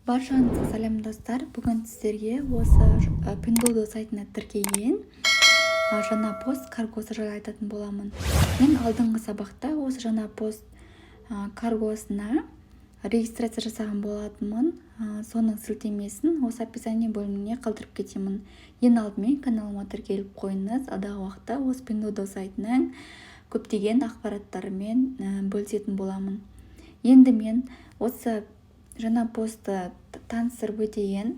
Баршаңызға сәлем достар. Бүгін сіздерге осы Pinduoduo сайтына тіркелген жаңа пост каргосы жайлы айтатын боламын. Мен алдыңғы сабақта осы жаңа пост каргосына регистрация жасаған болатынмын. Соның сілтемесін осы описание бөліміне қалдырып кетемін. Ең алдымен каналыма тіркеліп қойыңыз. Алдағы уақытта осы Pinduoduo сайтының көптеген ақпараттарымен бөлісетін боламын. Енді мен осы жаңа постты таныстырып өтейін.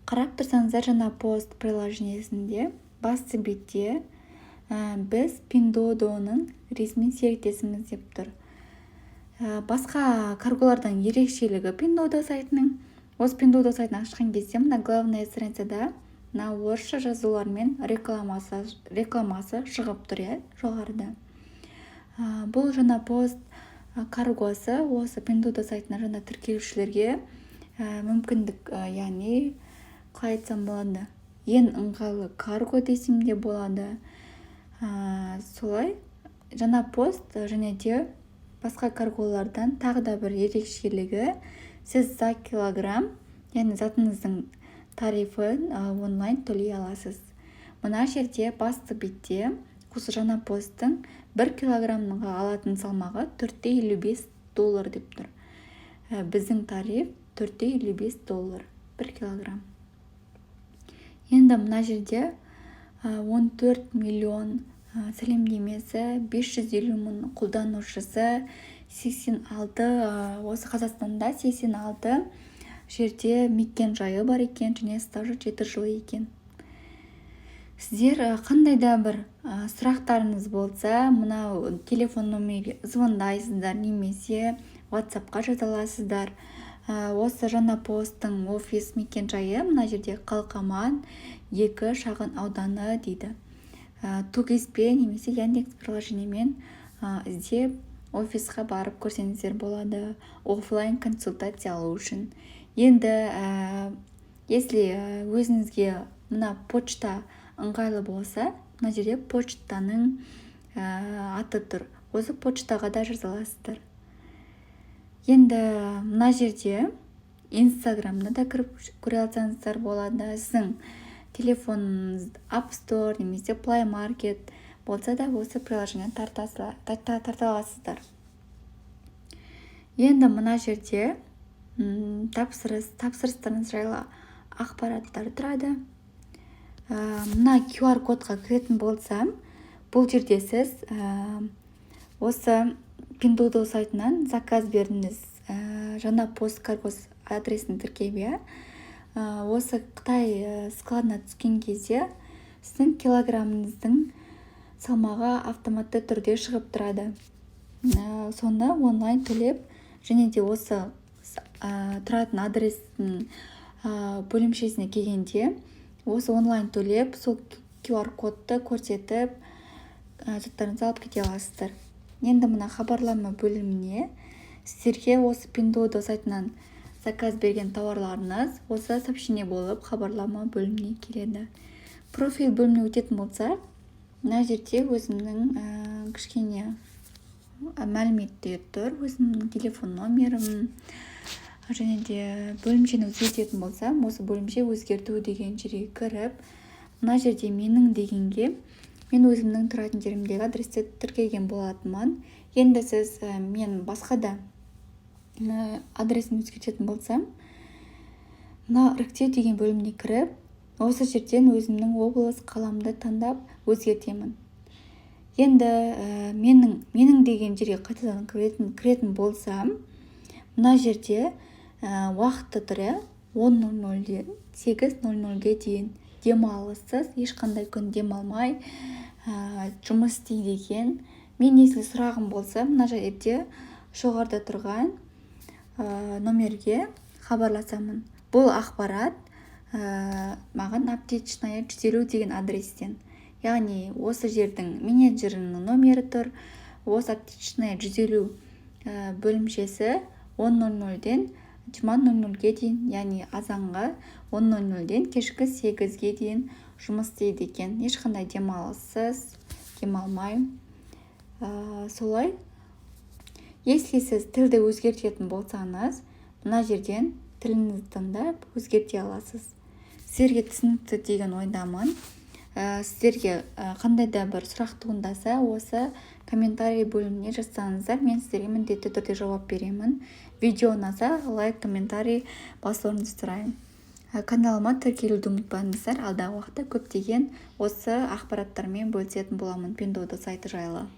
Қарап тұрсаңыздар, жаңа пост приложениесінде басты бетте біз Pinduoduo'ның ресми серіктесіміз деп тұр. Басқа карголардан ерекшелігі Pinduoduo сайтының. Осы Pinduoduo сайтын ашқан кезде мына главная страницада орысша жазулармен рекламасы шығып тұр, жоғарыда. Бұл жаңа пост каргосы осы Pinduoduo сайтына жаңа тіркелушілерге мүмкіндік, яғни қалай айтсам болады, ең ыңғайлы карго десем де болады. Солай жаңа пост және де басқа карголардан тағы да бір ерекшелігі, сіз за килограмм, яғни затыңыздың тарифін онлайн төлей аласыз. Мына жерде басты бетте осы жаңа посттың 1 килограммға алатын салмағы $4.55 деп тұр. Біздің тариф $4.55 1 килограмм. Енді мына жерде 14 миллион сәлемдемесі, 550 мың қолданушысы, 86 осы Қазақстанда 86 жерде мекен жайы бар екен, және стажы 7 жыл екен. Сіздер қандай да бір сұрақтарыңыз болса, мынау телефон номерге звондайсыздар немесе WhatsApp-қа жаза аласыздар. Осы жаңа посттың офис мекен жайы мына жерде Қалқаман 2 шағын ауданы дейді. Тугиспе немесе Яндекс приложениемен іздеп офисқа барып көрсеңіздер болады, офлайн консультация алу үшін. Енді если өзіңізге мына почта ыңғайлы болса, мына жерде почтаның аты тұр. Осы почтаға да жаза аласыздар. Енді мына жерде Инстаграмда да кіріп көре алсаңыздар болады. Сіздің телефоныңыз App Store немесе Play Market болса да осы приложение тарта аласыздар. Енді мына жерде тапсырыстарыңыз жайлы ақпараттар тұрады. Мына QR кодқа кіретін болсам, бұл жерде сіз осы Pinduoduo сайтынан заказ бердіңіз. Жаңа пост каргос адресін тіркеп, осы Қытай складына түскен кезде сіздің килограммыңыздың салмағы автоматты түрде шығып тұрады. Соны онлайн төлеп, және де осы тұратын адрестің бөлімшесіне келгенде осы онлайн төлеп, сол QR кодты көрсетіп, заттарыңызды алып кете аласыздар. Енді мына хабарлама бөліміне сіздерге осы Pinduoduo сайтынан заказ берген тауарларыңыз осы сообщение болып хабарлама бөліміне келеді. Профиль бөліміне өтетін болса, мына жерде өзімнің кішкене мәліметтер тұр, өзімнің телефон номерім, және де бөлімшені өзгертетін болсам, осы бөлімше өзгерту деген жерге кіріп, мына жерде менің дегенге мен өзімнің тұратын жерімдегі адресті тіркеген болатынмын. Енді сіз мен басқада адресін өзгертетін болсам, мына іріктеу деген бөліміне кіріп, осы жерден өзімнің облыс қаламды таңдап өзгертемін. Енді менің деген жерге қайтадан кіретін болсам, мына жерде уақыты тұр, 10:00-ден 8:00-ге дейін демалыссыз, ешқандай күн демалмай жұмыс істейді екен. Мен если сұрағым болса, мына жерде жоғарыда тұрған номерге хабарласамын. Бұл ақпарат маған аптечная 150 деген адрестен. Яғни осы жердің менеджерінің номері тұр. Осы аптечная 150 бөлімшесі 10:00-ден 20:00-ге дейін, яғни азанға 10:00-ден кешкі 8-ге дейін жұмыс істейді екен. Ешқандай демалыссыз, демалмай. Солай. Если сіз тілді өзгертетін болсаңыз, мына жерден тіліңізді таңдап өзгерте аласыз. Сіздерге түсінікті деген ойдамын. Сіздерге қандай да бір сұрақ туындаса, осы комментарий бөліміне жазсаңыздар, мен сіздерге міндетті түрде жауап беремін. Видео ұнаса, лайк, комментарий басуыңызды сұраймын. Каналыма тіркелуді ұмытпаңыздар. Алдағы уақытта көптеген осы ақпараттармен бөлісетін боламын Pinduoduo сайты жайлы.